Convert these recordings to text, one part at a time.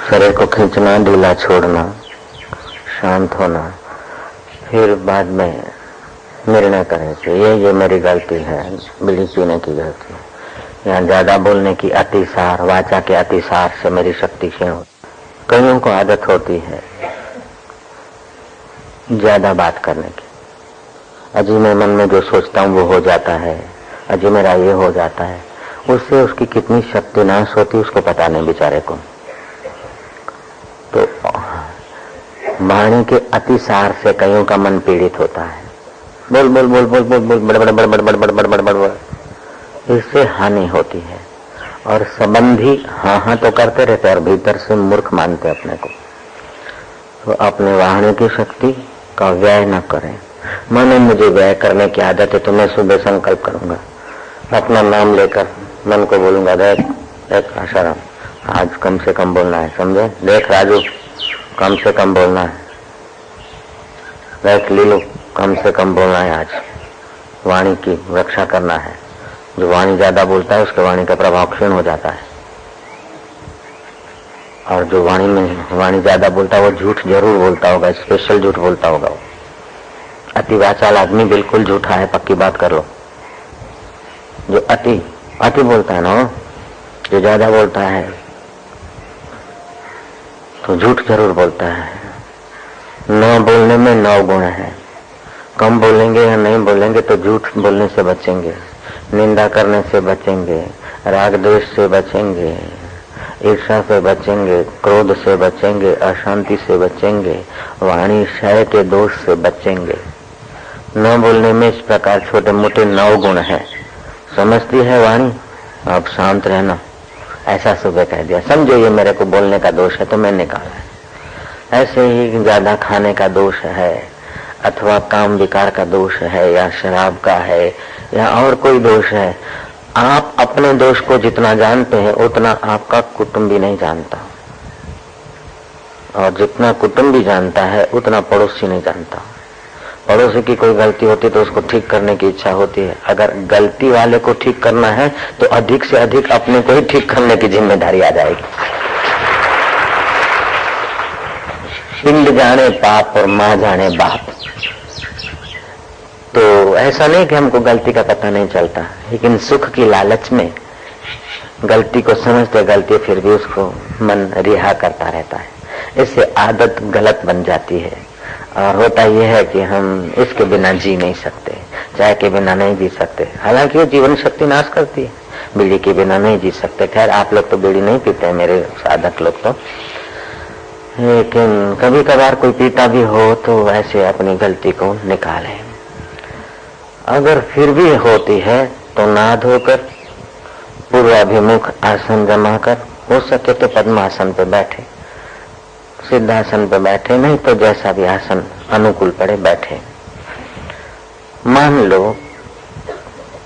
शरीर को खींचना, ढीला छोड़ना, शांत होना, फिर बाद में निर्णय करें कि ये मेरी गलती है, बीड़ी पीने की गलती है, या ज्यादा बोलने की अतिसार, वाचा के अतिसार से मेरी शक्ति क्षीण होती। कईयों को आदत होती है ज्यादा बात करने की। अजी मैं मन में जो सोचता हूँ वो हो जाता है, अजी मेरा ये हो जाता है, उससे उसकी कितनी शक्ति नाश होती उसको पता नहीं बेचारे को। तो वाणी के अतिसार से कईयों का मन पीड़ित होता है। बोल बोल बोल बोल बोल बोल बड़ बड़ बड़ बड़ बड़ बड़ बड़ बड़ बड़, इससे हानि होती है। और संबंधी हाँ हाँ तो करते रहते और भीतर से मूर्ख मानते अपने को। तो अपने वाणी की शक्ति का व्यय न करें। मानो मुझे व्यय करने की आदत है तो मैं सुबह संकल्प करूंगा, अपना नाम लेकर मन को बोलूंगा, देख आशाराम आज कम से कम बोलना है, समझे? देख राजू कम से कम बोलना है, देख लीलू कम से कम बोलना है, आज वाणी की रक्षा करना है। जो वाणी ज्यादा बोलता है उसके वाणी का प्रभाव क्षीण हो जाता है। और जो वाणी ज्यादा बोलता है वो झूठ जरूर बोलता होगा, स्पेशल झूठ बोलता होगा। वो अतिवाचाल आदमी बिल्कुल झूठा है, पक्की बात कर लो। जो अति बोलता है ना, जो ज्यादा बोलता है तो झूठ जरूर बोलता है। न बोलने में 9 गुण है। कम बोलेंगे या नहीं बोलेंगे तो झूठ बोलने से बचेंगे, निंदा करने से बचेंगे, राग द्वेष से बचेंगे, ईर्ष्या से बचेंगे, क्रोध से बचेंगे, अशांति से बचेंगे, वाणी क्षय के दोष से बचेंगे। न बोलने में इस प्रकार छोटे मोटे 9 गुण है। समझती है वाणी, अब शांत रहना, ऐसा सुबह कह दिया, समझो ये मेरे को बोलने का दोष है तो मैं निकाला है। ऐसे ही ज्यादा खाने का दोष है, अथवा काम विकार का दोष है, या शराब का है, या और कोई दोष है। आप अपने दोष को जितना जानते हैं उतना आपका कुटुंबी नहीं जानता, और जितना कुटुंबी जानता है उतना पड़ोसी नहीं जानता। पड़ोसी की कोई गलती होती तो उसको ठीक करने की इच्छा होती है। अगर गलती वाले को ठीक करना है तो अधिक से अधिक अपने को ही ठीक करने की जिम्मेदारी आ जाएगी। पिंड जाने पाप और माँ जाने बाप। तो ऐसा नहीं कि हमको गलती का पता नहीं चलता, लेकिन सुख की लालच में गलती को समझते गलती फिर भी उसको मन रिहा करता रहता है। इससे आदत गलत बन जाती है। और होता यह है कि हम इसके बिना जी नहीं सकते, चाय के बिना नहीं जी सकते। हालांकि वो जीवन शक्ति नाश करती है, बीड़ी के बिना नहीं जी सकते। खैर आप लोग तो बीड़ी नहीं पीते हैं, मेरे साधक लोग तो, लेकिन कभी कभार कोई पीता भी हो तो ऐसे अपनी गलती को निकाले। अगर फिर भी होती है तो ना धोकर पूर्वाभिमुख आसन जमा कर, हो सके तो पद्मासन पे बैठे, सिद्धासन पे बैठे, नहीं तो जैसा भी आसन अनुकूल पड़े बैठे। मान लो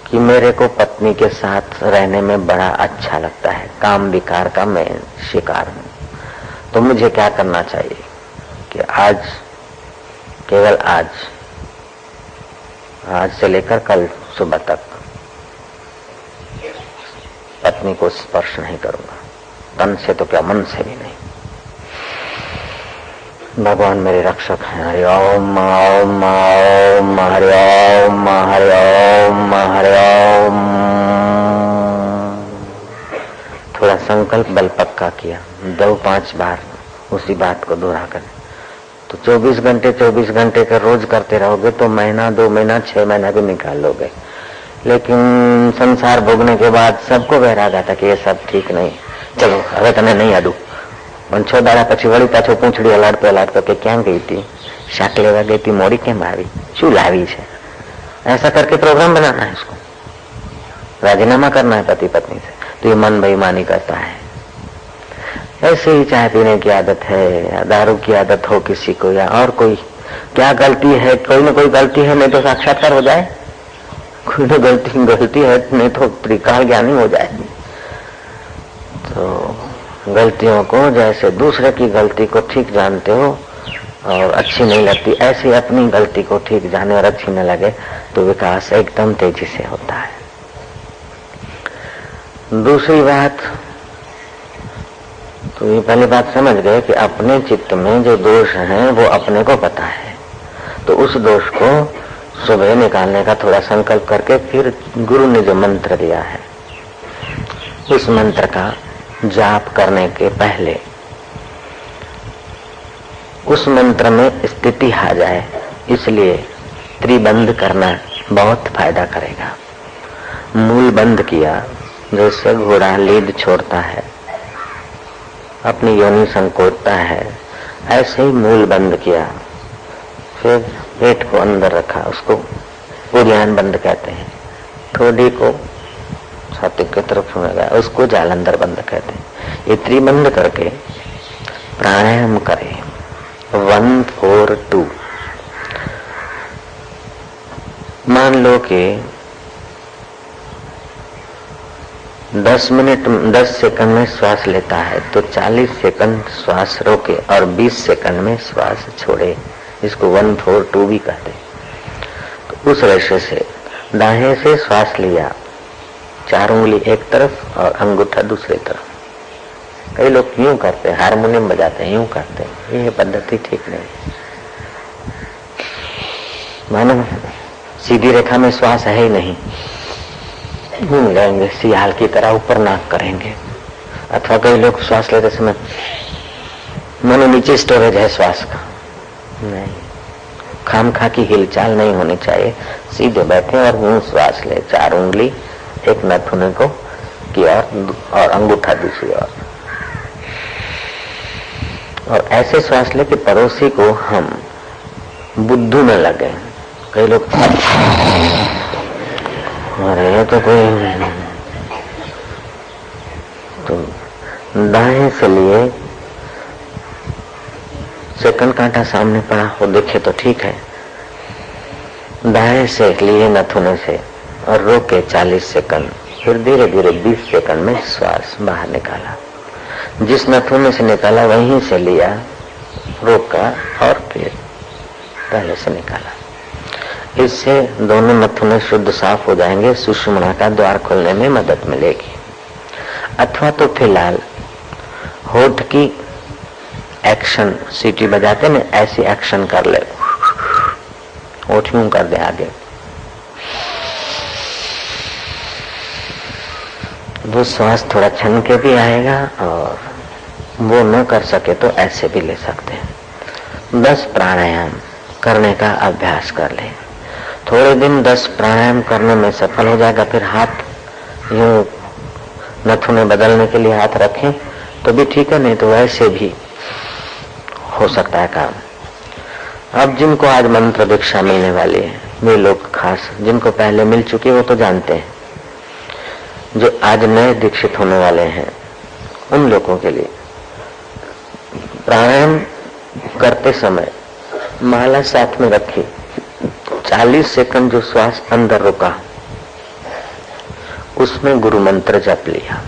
कि मेरे को पत्नी के साथ रहने में बड़ा अच्छा लगता है, काम विकार का मैं शिकार हूं, तो मुझे क्या करना चाहिए कि आज, केवल आज से लेकर कल सुबह तक पत्नी को स्पर्श नहीं करूंगा, तन से तो क्या मन से भी नहीं। भगवान मेरे रक्षक हैं। हरि ओम ओम ओम हरि ओम हरि ओम हरि ओम। थोड़ा संकल्प बल पक्का किया, 2-5 बार उसी बात को दोहरा कर, तो 24 घंटे का रोज करते रहोगे तो महीना, 2 महीना, 6 महीना भी निकाल लोगे। लेकिन संसार भोगने के बाद सबको वैराग आता कि ये सब ठीक नहीं, चलो હવે તને નહીં આડું। પણ 6 દાડા પછી વળી પાછો પૂંછડી હલાડતો કે ક્યાં ગઈ હતી, શાક લેવા ગઈ હતી, મોડી કેમ આવી, શું લાવી છે, ऐसा करके प्रोग्राम बनाना है इसको, राजीनामा करना है पति पत्नी से, तो ये मन बेईमानी करता है। ऐसे ही चाय पीने की आदत है, या दारू की आदत हो किसी को, या और कोई क्या गलती है, कोई न कोई गलती है, नहीं तो साक्षात्कार हो जाए, कोई न गलती है नहीं तो त्रिकाल ज्ञानी हो जाए। तो गलतियों को जैसे दूसरे की गलती को ठीक जानते हो और अच्छी नहीं लगती, ऐसे अपनी गलती को ठीक जाने और अच्छी न लगे तो विकास एकदम तेजी से होता है। दूसरी बात, तो तो ये पहली बात समझ गए कि अपने चित्त में जो दोष हैं वो अपने को पता है, तो उस दोष को सुबह निकालने का थोड़ा संकल्प करके फिर गुरु ने जो मंत्र दिया है उस मंत्र का जाप करने के पहले उस मंत्र में स्थिति आ जाए, इसलिए त्रिबंध करना बहुत फायदा करेगा। मूल बंद किया, जैसे घोड़ा लीद छोड़ता है, अपनी योनि संकोचता है, ऐसे ही मूल बंद किया, फिर पेट को अंदर रखा, उसको उद्यान बंद कहते हैं। ठोडी को छाती की तरफ होगा, उसको जालंधर बंद कहते हैं। ये त्रिबंध करके प्राणायाम करें 1 4 2। मान लो कि 10 सेकंड में श्वास लेता है तो 40 सेकंड श्वास रोके और 20 सेकंड में श्वास छोड़े, इसको 1 4 2 भी कहते हैं। तो उस रेशे से दाहिने से श्वास लिया, 4 उंगली एक तरफ और अंगूठा दूसरी तरफ। कई लोग यूं करते हैं, हारमोनियम बजाते हैं, यूं करते हैं, ये पद्धति ठीक नहीं। मानो सीधी रेखा में श्वास है ही नहीं, घूम जाएंगे, सियाल की तरह ऊपर नाक करेंगे। अथवा कई लोग श्वास लेते समय मानो नीचे स्टोरेज है श्वास का, नहीं, खामखा की हिलचाल नहीं होनी चाहिए। सीधे बैठे और यूं श्वास ले, 4 उंगली एक नाखून को की और अंगूठा दूसरी और ऐसे श्वास ले कि पड़ोसी को हम बुद्धू न लगे। कई लोग अरे तो कोई तो दाएं से लिए सेकंड कांटा सामने पड़ा हो देखे तो ठीक है, दाएं से लिए नथुने से और रोके 40 सेकंड, फिर धीरे धीरे 20 सेकंड में श्वास बाहर निकाला। जिस नथुने से निकाला वहीं से लिया, रोका और फिर पहले से निकाला। इससे दोनों नथुने शुद्ध साफ हो जाएंगे, सुषुम्ना का द्वार खोलने में मदद मिलेगी। अथवा तो फिलहाल होठ की एक्शन, सीटी बजाते में ऐसी एक्शन कर ले, होठ यूं कर दे आगे, वो श्वास थोड़ा छन के भी आएगा। और वो न कर सके तो ऐसे भी ले सकते हैं। 10 प्राणायाम करने का अभ्यास कर ले। थोड़े दिन 10 प्राणायाम करने में सफल हो जाएगा, फिर हाथ यूं नथुने बदलने के लिए हाथ रखें तो भी ठीक है, नहीं तो वैसे भी हो सकता है काम। अब जिनको आज मंत्र दीक्षा मिलने वाली है, वे लोग खास जिनको पहले मिल चुके वो तो जानते हैं, जो आज नए दीक्षित होने वाले हैं उन लोगों के लिए प्राणायाम करते समय माला साथ में रखी, 40 सेकंड जो श्वास अंदर रुका उसमें गुरु मंत्र जप लिया।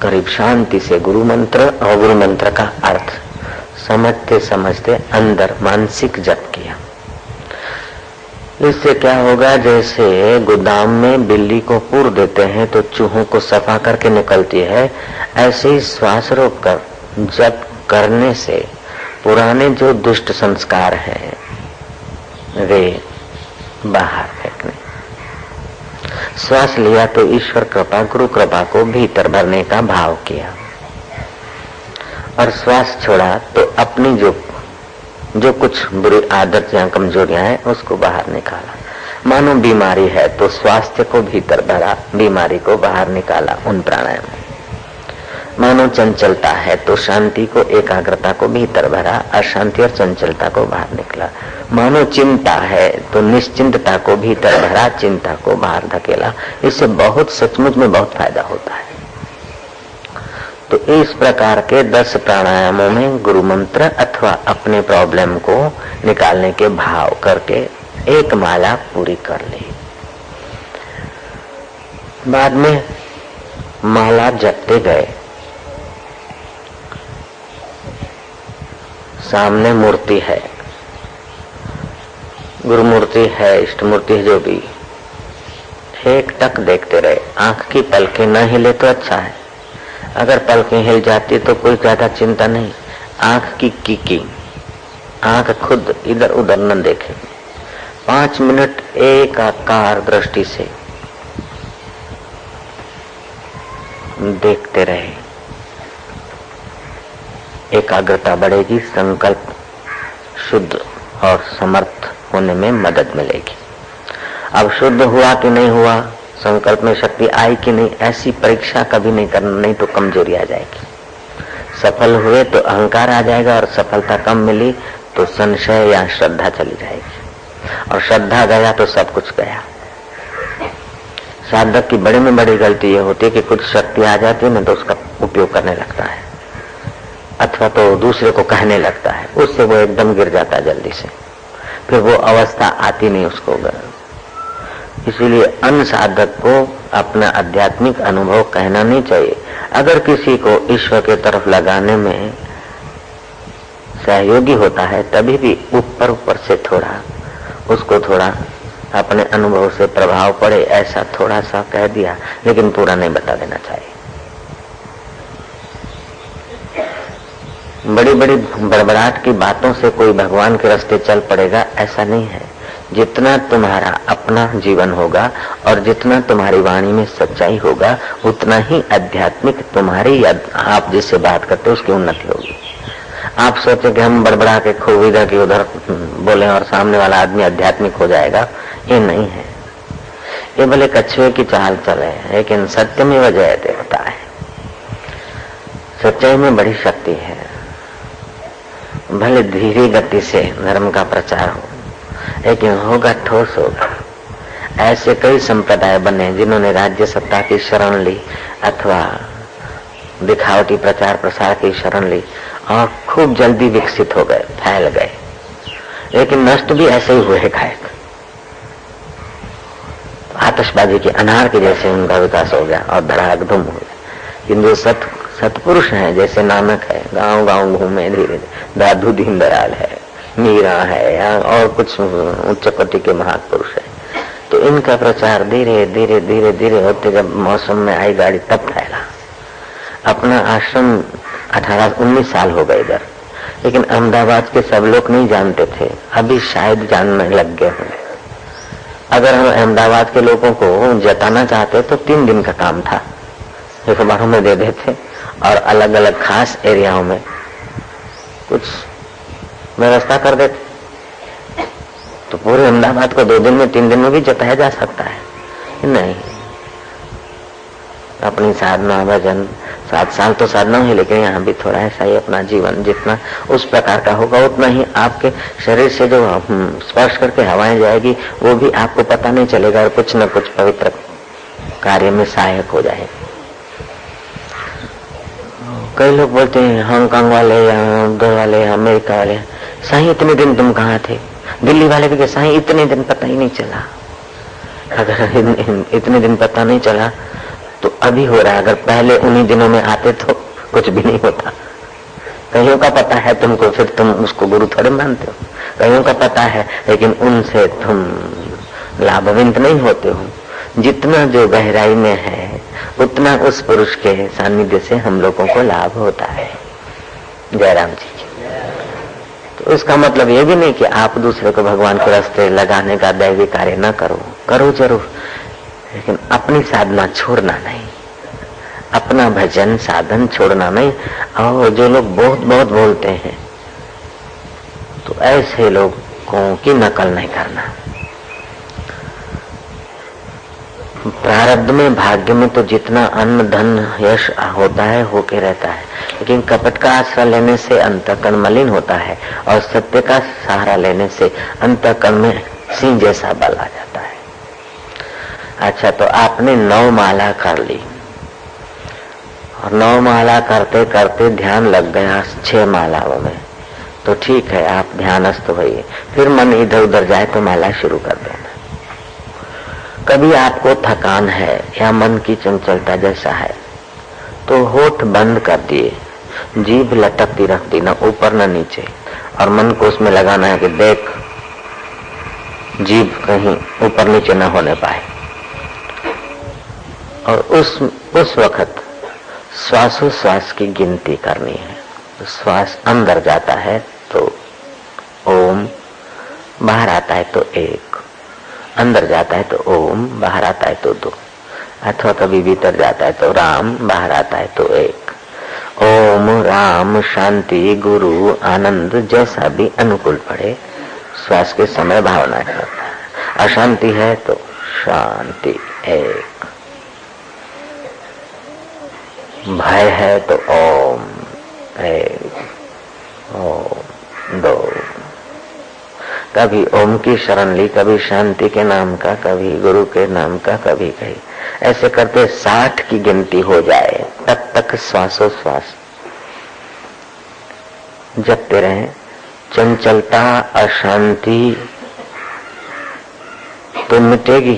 करीब शांति से गुरु मंत्र और गुरु मंत्र का अर्थ समझते समझते अंदर मानसिक जप किया। इससे क्या होगा, जैसे गोदाम में बिल्ली को पूर देते हैं तो चूहों को सफा करके निकलती है, ऐसे ही श्वास रोककर जप करने से पुराने जो दुष्ट संस्कार हैं वे बाहर फेंकने। श्वास लिया तो ईश्वर कृपा, गुरु कृपा को भीतर भरने का भाव किया, और श्वास छोड़ा तो अपनी जो कुछ बुरी आदत या कमजोरियां हैं उसको बाहर निकाला। मानो बीमारी है तो स्वास्थ्य को भीतर भरा, बीमारी को बाहर निकाला उन प्राणायाम। मानो चंचलता है तो शांति को, एकाग्रता को भीतर भरा, अशांति और चंचलता को बाहर निकला। मानो चिंता है तो निश्चिंतता को भीतर भरा, चिंता को बाहर धकेला। इससे बहुत सचमुच में बहुत फायदा होता है। तो इस प्रकार के 10 प्राणायामों में गुरु मंत्र अथवा अपने प्रॉब्लम को निकालने के भाव करके एक माला पूरी कर ली। बाद में माला जपते गए, सामने मूर्ति है, गुरु मूर्ति है, इष्ट मूर्ति है, जो भी, एक टक देखते रहे। आंख की पलकें न हिले तो अच्छा है, अगर पलकें हिल जाती तो कोई ज्यादा चिंता नहीं, आंख की आंख खुद इधर उधर न देखे, 5 मिनट एकाकार दृष्टि से देखते रहे, एकाग्रता बढ़ेगी, संकल्प शुद्ध और समर्थ होने में मदद मिलेगी। अब शुद्ध हुआ कि नहीं हुआ, संकल्प में शक्ति आई कि नहीं, ऐसी परीक्षा कभी नहीं करना, नहीं तो कमजोरी आ जाएगी। सफल हुए तो अहंकार आ जाएगा, और सफलता कम मिली तो संशय या श्रद्धा चली जाएगी, और श्रद्धा गया तो सब कुछ गया। साधक की बड़ी में बड़ी गलती यह होती है कि कुछ शक्ति आ जाती है ना तो उसका उपयोग करने लगता है, अथवा तो दूसरे को कहने लगता है, उससे वो एकदम गिर जाता है जल्दी से, फिर वो अवस्था आती नहीं उसको। इसीलिए अनसाधक को अपना आध्यात्मिक अनुभव कहना नहीं चाहिए। अगर किसी को ईश्वर के तरफ लगाने में सहयोगी होता है तभी भी ऊपर ऊपर से थोड़ा उसको थोड़ा अपने अनुभव से प्रभाव पड़े, ऐसा थोड़ा सा कह दिया, लेकिन पूरा नहीं बता देना चाहिए। बड़ी बड़ी बड़बड़ाहट की बातों से कोई भगवान के रास्ते चल पड़ेगा ऐसा नहीं है। जितना तुम्हारा अपना जीवन होगा और जितना तुम्हारी वाणी में सच्चाई होगा उतना ही आध्यात्मिक तुम्हारी आप जिससे बात करते हो उसकी उन्नति होगी। आप सोचे कि हम बड़बड़ा के खूब इधर की उधर बोले और सामने वाला आदमी आध्यात्मिक हो जाएगा, ये नहीं है। ये भले कछुए की चाल चले, लेकिन सत्य में वजह देवता है। सच्चाई में बड़ी शक्ति है। भले धीरे गति से धर्म का प्रचार हो, लेकिन होगा, ठोस होगा। ऐसे कई संप्रदाय बने जिन्होंने राज्य सत्ता की शरण ली अथवा दिखावटी प्रचार प्रसार की शरण ली और खूब जल्दी विकसित हो गए, फैल गए, लेकिन नष्ट भी ऐसे ही हुए गायक। आतिशबाजी के अनार के जैसे उनका विकास हो गया और धड़ाक धूम हो गया। किंतु सत्पुरुष हैं, जैसे नानक है, गांव गांव घूमे धीरे, दादू दीनदयाल है, मीरा है, या और कुछ उच्च कोटि के महापुरुष है, तो इनका प्रचार धीरे धीरे धीरे धीरे होते जब मौसम में आई गाड़ी तब फैला। अपना आश्रम 18-19 साल हो गए इधर, लेकिन अहमदाबाद के सब लोग नहीं जानते थे, अभी शायद जानने लग गए होंगे। अगर हम अहमदाबाद के लोगों को जताना चाहते तो 3 दिन का काम था, अखबारों में दे देते और अलग अलग खास एरियाओं में कुछ व्यवस्था कर देते तो पूरे अहमदाबाद को 2 दिन में 3 दिन में भी जताया जा सकता है। नहीं, अपनी साधना भजन 7 साल तो साधना हुई, लेकिन यहाँ भी थोड़ा ऐसा ही अपना जीवन जितना उस प्रकार का होगा उतना ही आपके शरीर से जो स्पर्श करके हवाएं जाएगी वो भी आपको पता नहीं चलेगा और कुछ न कुछ पवित्र कार्य में सहायक हो जाए। कई लोग बोलते हैं हांगकांग वाले या उधर वाले अमेरिका वाले, साईं इतने दिन तुम कहाँ थे? दिल्ली वाले भी साईं इतने दिन पता ही नहीं चला। अगर इतने दिन पता नहीं चला तो अभी हो रहा है, अगर पहले उन्हीं दिनों में आते तो कुछ भी नहीं होता। कईयों का पता है तुमको, फिर तुम उसको गुरु थोड़े मानते हो। कईयों का पता है लेकिन उनसे तुम लाभविंत नहीं होते हो। जितना जो गहराई में है उतना उस पुरुष के सानिध्य से हम लोगों को लाभ होता है। जयराम जी की। तो इसका मतलब ये भी नहीं कि आप दूसरे को भगवान के रास्ते लगाने का दैवी कार्य न करो, करो जरूर, लेकिन अपनी साधना छोड़ना नहीं, अपना भजन साधन छोड़ना नहीं। और जो लोग बहुत बहुत बोलते हैं तो ऐसे लोगों की नकल नहीं करना। प्रारब्ध में भाग्य में तो जितना अन्न धन यश होता है होके रहता है, लेकिन कपट का आश्रय लेने से अंतःकरण मलिन होता है और सत्य का सहारा लेने से अंतःकरण में सिंह जैसा बल आ जाता है। अच्छा, तो आपने 9 माला कर ली और 9 माला करते करते ध्यान लग गया 6 मालाओं में, तो ठीक है, आप ध्यानस्थ होइए। फिर मन इधर उधर जाए तो माला शुरू कर देना। कभी आपको थकान है या मन की चंचलता जैसा है तो होठ बंद कर दिए, जीभ लटकती रख दी, न ऊपर न नीचे, और मन को उसमें लगाना है कि देख जीभ कहीं ऊपर नीचे न होने पाए। और उस वक्त श्वासोश्वास की गिनती करनी है। तो श्वास अंदर जाता है तो ओम, बाहर आता है तो 1, अंदर जाता है तो ओम, बाहर आता है तो 2, अथवा कभी भीतर जाता है तो राम, बाहर आता है तो 1। ओम, राम, शांति, गुरु, आनंद, जैसा भी अनुकूल पड़े श्वास के समय भावना करता है। अशांति है तो शांति 1, भय है तो ओम 1, ओम 2। कभी ओम की शरण ली, कभी शांति के नाम का, कभी गुरु के नाम का, कभी कहीं ऐसे करते 60 की गिनती हो जाए तब तक श्वासोश्वास जपते रहे। चंचलता, अशांति तो मिटेगी,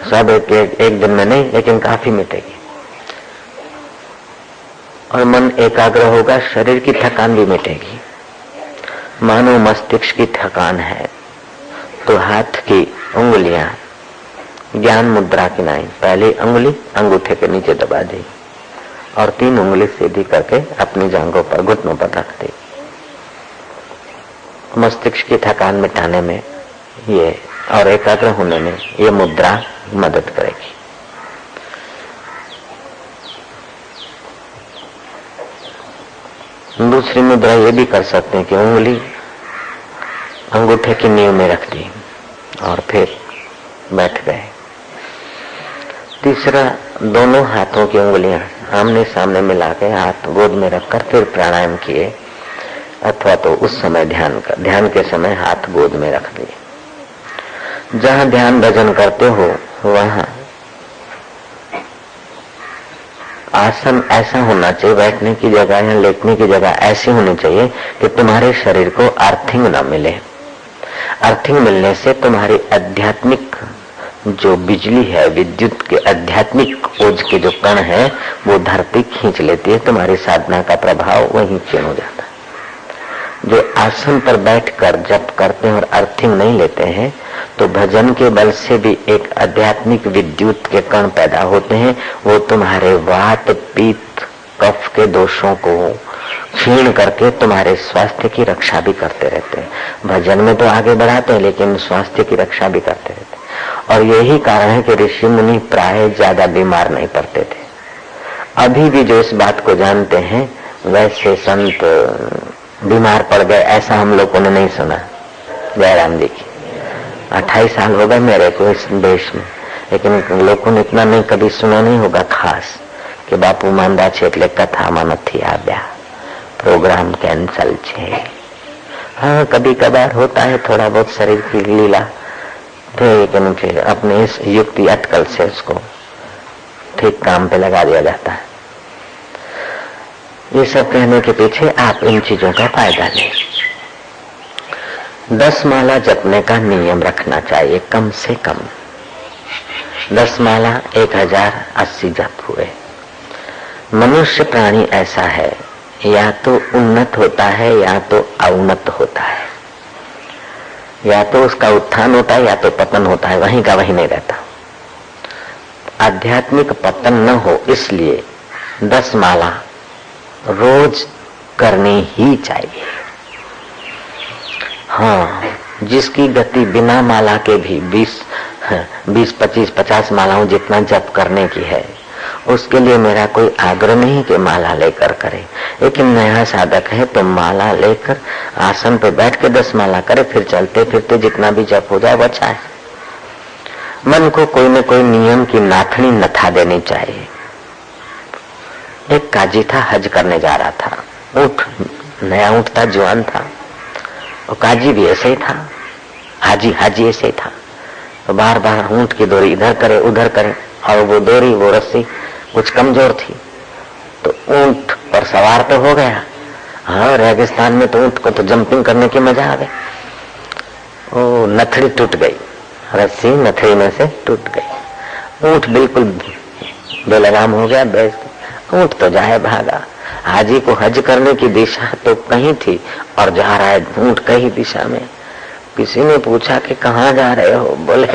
सब एक दिन में नहीं, लेकिन काफी मिटेगी। और मन एकाग्र होगा, शरीर की थकान भी मिटेगी। मानो मस्तिष्क की थकान है तो हाथ की उंगलियां ज्ञान मुद्रा की नाई, पहली उंगली अंगूठे के नीचे दबा दी और 3 उंगली सीधी करके अपनी जांघों पर, घुटनों पर रख दी। मस्तिष्क की थकान मिटाने में ये और एकाग्र होने में ये मुद्रा मदद करेगी। दूसरी मुद्रा ये भी कर सकते हैं कि उंगली अंगूठे की नींव में रख दी और फिर बैठ गए। तीसरा, दोनों हाथों की उंगलियां आमने सामने मिला के हाथ गोद में रखकर फिर प्राणायाम किए, अथवा तो उस समय ध्यान के समय हाथ गोद में रख लिए। जहां ध्यान भजन करते हो वहां आसन ऐसा होना चाहिए, बैठने की जगह या लेटने की जगह ऐसी होनी चाहिए कि तुम्हारे शरीर को अर्थिंग न मिले। अर्थिंग मिलने से तुम्हारी आध्यात्मिक जो बिजली है, विद्युत के आध्यात्मिक ओज के जो कण है वो धरती खींच लेती है, तुम्हारी साधना का प्रभाव वहीं क्षीण हो जाता है। जो आसन पर बैठकर जप करते हैं और अर्थिंग नहीं लेते हैं तो भजन के बल से भी एक आध्यात्मिक विद्युत के कण पैदा होते हैं, वो तुम्हारे वात, पित्त, कफ के दोषों को क्षीण करके तुम्हारे स्वास्थ्य की रक्षा भी करते रहते हैं। भजन में तो आगे बढ़ाते हैं लेकिन स्वास्थ्य की रक्षा भी करते रहते हैं। और यही कारण है कि ऋषि मुनि प्राय ज्यादा बीमार नहीं पड़ते थे। अभी भी जो इस बात को जानते हैं वैसे संत बीमार पड़ गए ऐसा हम लोगों ने नहीं सुना। जयराम जी की 28 साल हो गए मेरे को इस देश में, लेकिन लोगों ने इतना नहीं कभी सुना नहीं होगा खास कि बापू માંદા છે એટલે કથામાં નથી આવ્યા, प्रोग्राम कैंसल छे। हाँ, कभी कभार होता है थोड़ा बहुत शरीर की लीला, लेकिन फिर अपने इस युक्ति अटकल से उसको ठीक काम पे लगा दिया जाता है। ये सब कहने के पीछे आप इन चीजों का फायदा लें। 10 माला जपने का नियम रखना चाहिए, कम से कम 10 माला 1080 जप हुए। मनुष्य प्राणी ऐसा है, या तो उन्नत होता है या तो अवनत होता है, या तो उसका उत्थान होता है या तो पतन होता है, वहीं का वहीं नहीं रहता। आध्यात्मिक पतन न हो इसलिए 10 माला रोज करनी ही चाहिए। हाँ, जिसकी गति बिना माला के भी 20, 25, 50 मालाओं जितना जप करने की है, उसके लिए मेरा कोई आग्रह नहीं कि माला लेकर करे, लेकिन नया साधक है तो माला लेकर आसन पे बैठ के 10 माला करे, फिर चलते फिरते जितना भी जप हो जाए वो अच्छा है। मन को कोई न कोई नियम की नाथनी नथा देनी चाहिए। एक काजी था, हज करने जा रहा था, ऊंट, नया ऊंट था, जवान था, और काजी भी ऐसे ही था, हाजी ऐसे ही था। तो बार बार ऊंट की डोरी इधर करे उधर करे, और वो डोरी, वो रस्सी कुछ कमजोर थी, तो ऊंट पर सवार तो हो गया। हाँ, रेगिस्तान में तो ऊंट को तो जंपिंग करने की मजा आ गई। ओ नथड़ी टूट गई, रस्सी नथड़ी में से टूट गई, ऊंट बिल्कुल बेलगाम हो गया। ऊंट तो जाए भागा। हाजी को हज करने की दिशा तो कहीं थी और जा रहा है ऊंट कहीं दिशा में। किसी ने पूछा कि कहाँ जा रहे हो? बोले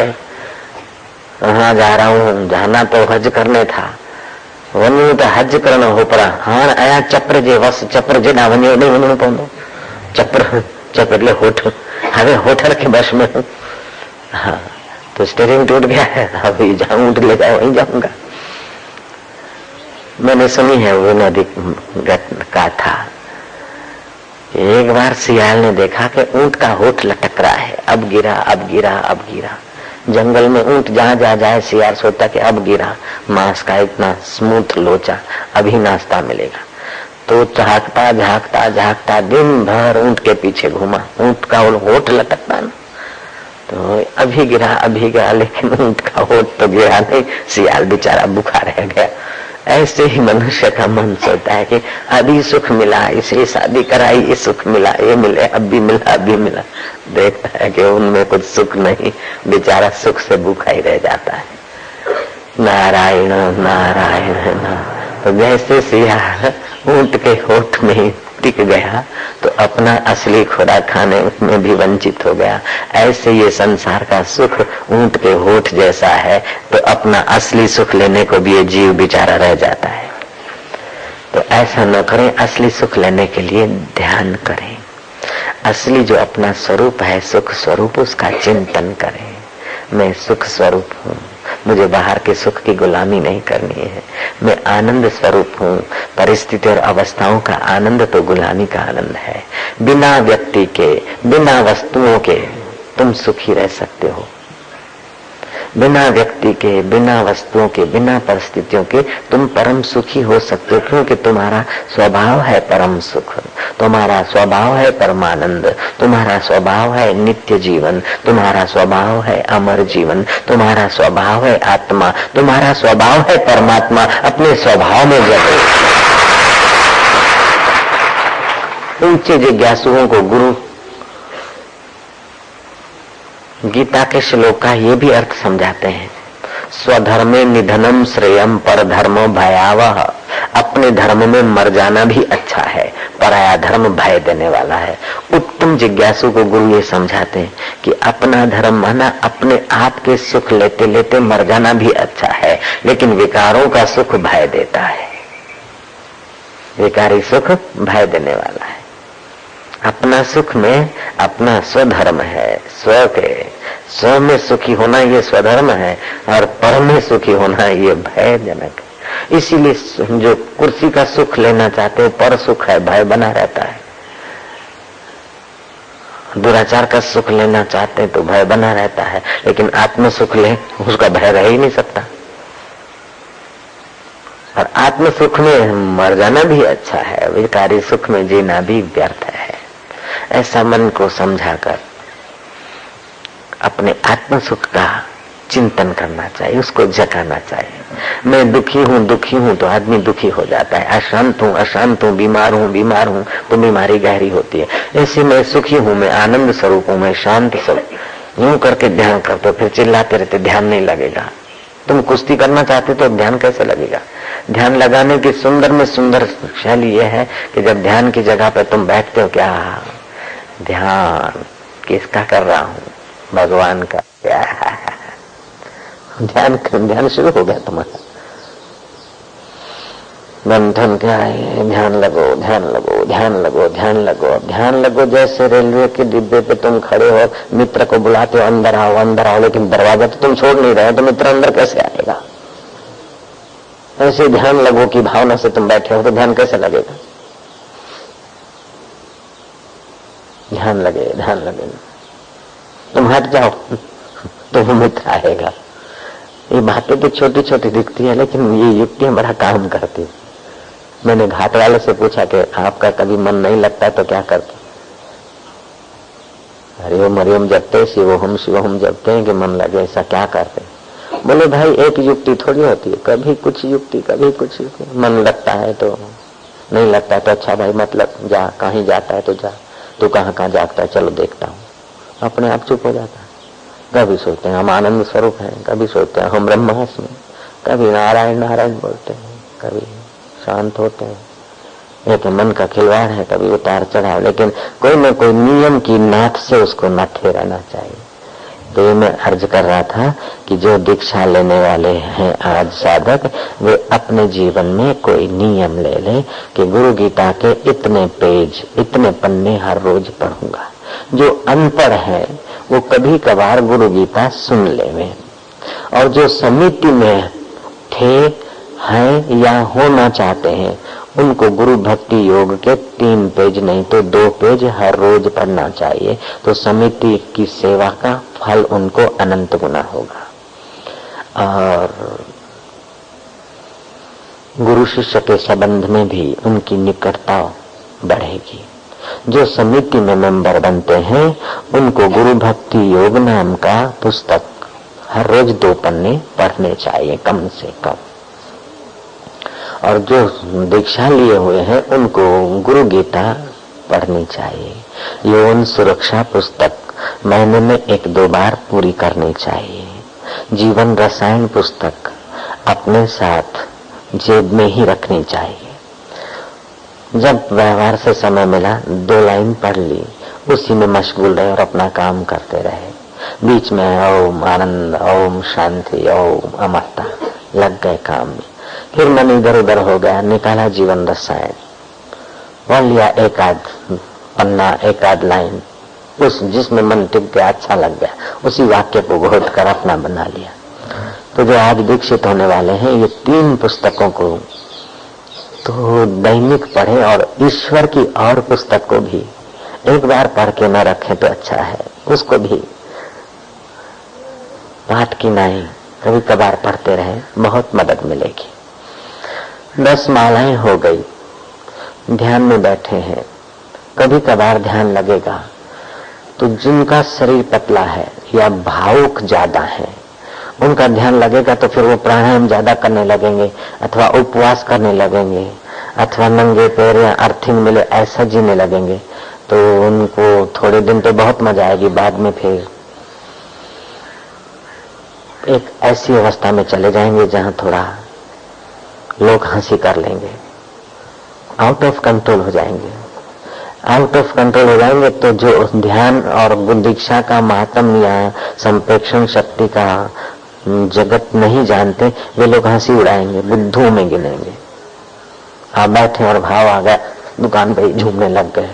हाँ जा रहा हूँ, जाना तो हज करने था, वञू तो हज करण हो, पर हाण आया चप्र जे वस, चप्र जेॾा वञे होॾे वञणो पवंदो। चप्र चप्र ले होठ, हवे होटल के बस में हूँ। हाँ तो स्टीयरिंग टूट गया है, अभी जाऊँ ले जाओ वहीं जाऊंगा। मैंने सुनी है वो नदी का था। एक बार सियाल ने देखा कि ऊंट का होठ लटक रहा है, अब गिरा अब गिरा अब गिरा। जंगल में ऊंट जहाँ जा जाए सियाल सोचता कि अब गिरा, मांस का इतना स्मूथ लोचा, अभी नाश्ता मिलेगा। तो झांकता झांकता झांकता दिन भर ऊंट के पीछे घूमा, ऊंट का होठ लटकता ना, तो अभी गिरा, लेकिन ऊंट का होठ तो गिरा नहीं, सियाल बेचारा भूखा रह गया। ऐसे ही मनुष्य का मन सोचता है कि अभी सुख मिला, इसलिए शादी कराई, ये सुख मिला, ये मिले, अभी मिला, अभी मिला। देखता है कि उनमें कुछ सुख नहीं, बेचारा सुख से भूखा ही रह जाता है। नारायण नारायण ना। तो जैसे सियार ऊंट के होठ में टिक गया तो अपना असली खुराक खाने में भी वंचित हो गया। ऐसे ये संसार का सुख ऊंट के होठ जैसा है, तो अपना असली सुख लेने को भी ये जीव बेचारा रह जाता है। तो ऐसा न करें, असली सुख लेने के लिए ध्यान करें। असली जो अपना स्वरूप है, सुख स्वरूप, उसका चिंतन करें। मैं सुख स्वरूप हूँ, मुझे बाहर के सुख की गुलामी नहीं करनी है। मैं आनंद स्वरूप हूँ, परिस्थिति और अवस्थाओं का आनंद तो गुलामी का आनंद है। बिना व्यक्ति के, बिना वस्तुओं के तुम सुखी रह सकते हो। बिना व्यक्ति के, बिना वस्तुओं के, बिना परिस्थितियों के तुम परम सुखी हो सकते हो, क्योंकि तुम्हारा स्वभाव है परम सुख, तुम्हारा स्वभाव है परमानंद, तुम्हारा स्वभाव है नित्य जीवन, तुम्हारा स्वभाव है अमर जीवन, तुम्हारा स्वभाव है आत्मा, तुम्हारा स्वभाव है परमात्मा। अपने स्वभाव में जगो। ऊंचे जिज्ञासुओं को गुरु गीता के श्लोक का ये भी अर्थ समझाते हैं। स्वधर्मे निधनम श्रेयम पर धर्मो भयावह। अपने धर्म में मर जाना भी अच्छा है, पराया धर्म भय देने वाला है। उत्तम जिज्ञासु को गुरु ये समझाते हैं कि अपना धर्म माना अपने आप के सुख लेते लेते मर जाना भी अच्छा है, लेकिन विकारों का सुख भय देता है। विकारी सुख भय देने वाला है। अपना सुख में अपना स्वधर्म है, स्व में सुखी होना ये स्वधर्म है, और पर में सुखी होना ये भयजनक है। इसीलिए जो कुर्सी का सुख लेना चाहते हो, पर सुख है, भय बना रहता है। दुराचार का सुख लेना चाहते हैं तो भय बना रहता है, लेकिन आत्म सुख ले उसका भय रह ही नहीं सकता। और आत्म सुख में मर जाना भी अच्छा है, विकारी सुख में जीना भी व्यर्थ है। ऐसा मन को समझाकर अपने आत्म सुख का चिंतन करना चाहिए, उसको जगाना चाहिए। मैं दुखी हूँ तो आदमी दुखी हो जाता है। अशांत हूँ, बीमार हूँ तो बीमारी गहरी होती है। ऐसे मैं सुखी हूँ, मैं आनंद स्वरूप हूँ, मैं शांत स्वरूप, यूं करके ध्यान करते हो, फिर चिल्लाते रहते, ध्यान नहीं लगेगा। तुम कुश्ती करना चाहते तो ध्यान कैसे लगेगा? ध्यान लगाने की सुंदर में सुंदर शैली यह है कि जब ध्यान की जगह पर तुम बैठते हो, क्या ध्यान किसका कर रहा हूँ? भगवान का। ध्यान शुरू हो गया तुम्हारा। बंधन क्या है? ध्यान लगो। जैसे रेलवे के डिब्बे पे तुम खड़े हो, मित्र को बुलाते हो अंदर आओ, लेकिन दरवाजा तो तुम छोड़ नहीं रहे, तो मित्र अंदर कैसे आएगा? ऐसे ध्यान लगो की भावना से तुम बैठे हो, तो ध्यान कैसे लगेगा? ध्यान लगे। तुम हट जाओ तो मित्र आएगा। ये बातें तो छोटी छोटी दिखती है, लेकिन ये युक्तियां बड़ा काम करती है। मैंने घाट वाले से पूछा कि आपका कभी मन नहीं लगता तो क्या करते? हरिओम जपते, शिवोहम जपते हैं कि मन लगे, ऐसा क्या करते? बोले भाई एक युक्ति थोड़ी होती है, कभी कुछ युक्ति। मन लगता है तो नहीं लगता तो अच्छा भाई, मतलब जा, कहीं जाता है तो जा, तू कहाँ जागता है, चलो देखता हूँ। अपने आप चुप हो जाता है। कभी सोचते हैं हम आनंद स्वरूप हैं, कभी सोचते हैं हम ब्रह्मास्मि, कभी नारायण बोलते हैं, कभी शांत होते हैं। ये तो मन का खिलवाड़ है, कभी उतार चढ़ाव, लेकिन कोई न कोई नियम की नाथ से उसको नठे रहना चाहिए। तो ये मैं अर्ज कर रहा था कि जो दीक्षा लेने वाले हैं आज साधक, वे अपने जीवन में कोई नियम ले ले कि गुरु गीता के इतने पेज, इतने पन्ने हर रोज पढ़ूंगा। जो अनपढ़ है वो कभी कभार गुरु गीता सुन लेवे, और जो समिति में थे हैं या होना चाहते हैं उनको गुरु भक्ति योग के 3 पेज नहीं तो 2 पेज हर रोज पढ़ना चाहिए। तो समिति की सेवा का फल उनको अनंत गुना होगा और गुरु शिष्य के संबंध में भी उनकी निकटता बढ़ेगी। जो समिति में मेंबर बनते हैं उनको गुरु भक्ति योग नाम का पुस्तक हर रोज 2 पन्ने पढ़ने चाहिए कम से कम। और जो दीक्षा लिए हुए हैं उनको गुरु गीता पढ़नी चाहिए। यौन सुरक्षा पुस्तक महीने में 1-2 बार पूरी करनी चाहिए। जीवन रसायन पुस्तक अपने साथ जेब में ही रखनी चाहिए। जब व्यवहार से समय मिला 2 लाइन पढ़ ली, उसी में मशगूल रहे और अपना काम करते रहे। बीच में ओम आनंद, ओम शांति, ओम अमरता, लग गए काम में। फिर मन इधर उधर हो गया, निकाला जीवन रसायन, पढ़ लिया 1 आध पन्ना, 1 आध लाइन, उस जिसमें मन टिक गया, अच्छा लग गया, उसी वाक्य को घोट कर अपना बना लिया। तो जो आज दीक्षित होने वाले हैं ये 3 पुस्तकों को तो दैनिक पढ़े और ईश्वर की और पुस्तक को भी एक बार पढ़ के न रखें तो अच्छा है, उसको भी पाठ की नहीं कभी कभार पढ़ते रहे, बहुत मदद मिलेगी। 10 मालाएं हो गई, ध्यान में बैठे हैं, कभी कभार ध्यान लगेगा तो जिनका शरीर पतला है या भावुक ज्यादा है उनका ध्यान लगेगा तो फिर वो प्राणायाम ज्यादा करने लगेंगे अथवा उपवास करने लगेंगे अथवा नंगे पैर या अर्थिंग मिले ऐसा जीने लगेंगे। तो उनको थोड़े दिन तो बहुत मजा आएगी, बाद में फिर एक ऐसी अवस्था में चले जाएंगे जहां थोड़ा लोग हंसी कर लेंगे, आउट ऑफ कंट्रोल हो जाएंगे। आउट ऑफ कंट्रोल हो जाएंगे तो जो ध्यान और दीक्षा का महात्म या संप्रेक्षण शक्ति का जगत नहीं जानते वे लोग हंसी उड़ाएंगे, बुद्धू में गिनेंगे। आप बैठे और भाव आ गया, दुकान पे झूमने लग गए,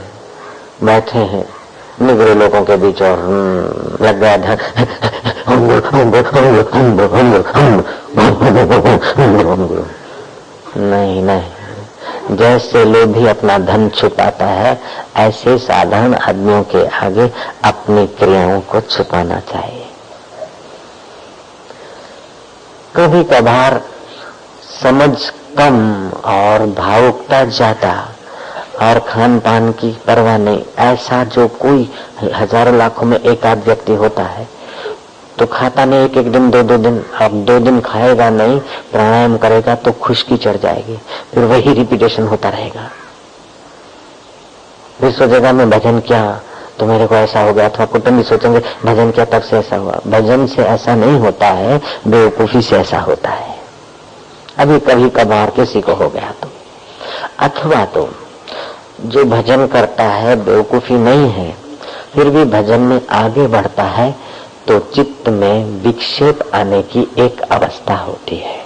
बैठे हैं निगरे लोगों के बीच और लग गया ध्यान, नहीं नहीं, जैसे लोभी अपना धन छुपाता है ऐसे साधारण आदमियों के आगे अपनी क्रियाओं को छुपाना चाहिए। कभी कभार समझ कम और भावुकता ज्यादा और खान पान की परवाह नहीं, ऐसा जो कोई हजारों लाखों में 1 आध व्यक्ति होता है तो खाता नहीं, 1-1 दिन 2-2 दिन, अब 2 दिन खाएगा नहीं, प्राणायाम करेगा तो खुशकी चढ़ जाएगी, फिर वही रिपीटेशन होता रहेगा। फिर सोचेगा मैं भजन किया तो मेरे को ऐसा हो गया, अथवा कुटुंबी सोचेंगे भजन किया तब से ऐसा हुआ। भजन से ऐसा नहीं होता है, बेवकूफी से ऐसा होता है। अभी कभी कभार किसी को हो गया तो, अथवा तो जो भजन करता है बेवकूफी नहीं है, फिर भी भजन में आगे बढ़ता है तो चित्त में विक्षेप आने की एक अवस्था होती है।